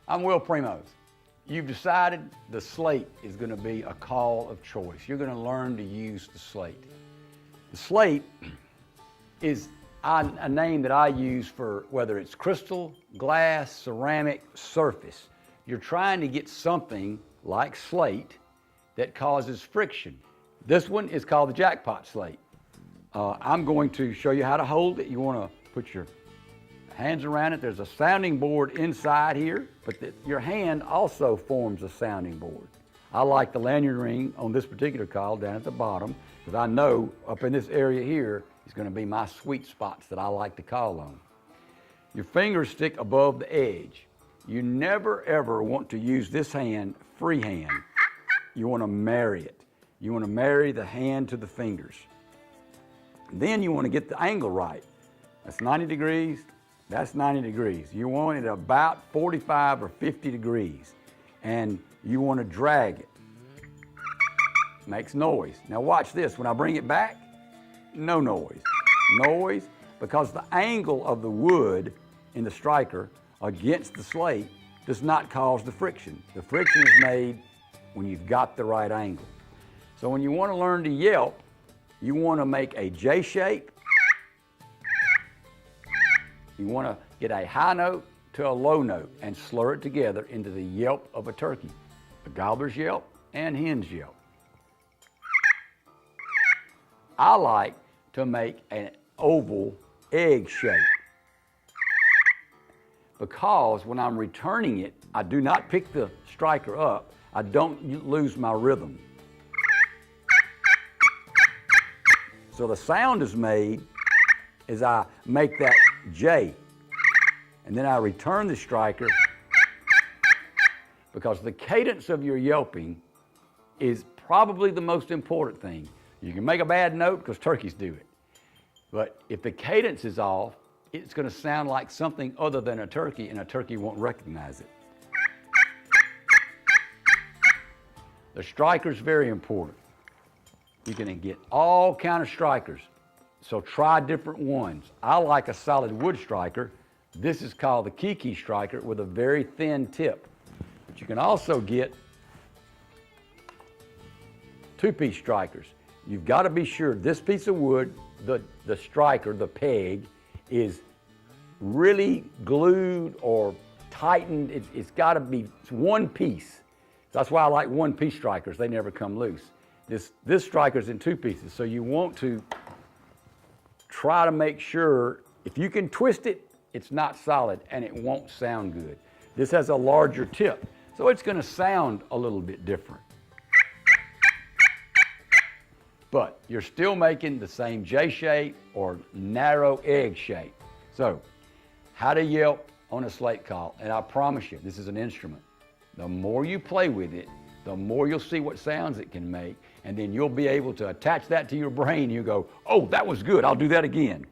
I'm Will Primos. You've decided the Slate is going to be a call of choice. You're going to learn to use the Slate. The Slate is a name that I use for whether it's crystal, glass, ceramic, surface. You're trying to get something like slate that causes friction. This one is called the jackpot slate. I'm going to show you how to hold it. You want to put your hands around it. There's a sounding board inside here, but your hand also forms a sounding board. I like the lanyard ring on this particular call down at the bottom because I know up in this area here is going to be my sweet spots that I like to call on. Your fingers stick above the edge. You never ever want to use this hand freehand. You want to marry it. You want to marry the hand to the fingers. Then you want to get the angle right. That's 90 degrees. That's 90 degrees. You want it about 45 or 50 degrees. And you want to drag it. Makes noise. Now watch this. When I bring it back, no noise. Noise because the angle of the wood in the striker against the slate does not cause the friction. The friction is made when you've got the right angle. So when you want to learn to Yelp, you want to make a J shape. You want to get a high note to a low note and slur it together into the yelp of a turkey. A gobbler's yelp and hen's yelp. I like to make an oval egg shape because when I'm returning it, I do not pick the striker up. I don't lose my rhythm. So the sound is made as I make that J, and then I return the striker because the cadence of your yelping is probably the most important thing. You can make a bad note because turkeys do it, but if the cadence is off, it's going to sound like something other than a turkey, and a turkey won't recognize it. The striker is very important. You can get all kind of strikers, so try different ones. I like a solid wood striker. This is called the Kiki striker with a very thin tip. But you can also get two-piece strikers. You've got to be sure this piece of wood, the striker, the peg, is really glued or tightened. It's got to be one piece. That's why I like one-piece strikers. They never come loose. This striker's in two pieces, so you want to try to make sure if you can twist it, it's not solid and it won't sound good. This has a larger tip, so it's going to sound a little bit different. But you're still making the same J shape or narrow egg shape. So, how to yelp on a slate call, and I promise you, this is an instrument. The more you play with it, the more you'll see what sounds it can make, and then you'll be able to attach that to your brain. You go, oh, that was good, I'll do that again.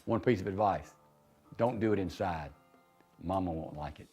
One piece of advice, don't do it inside. Mama won't like it.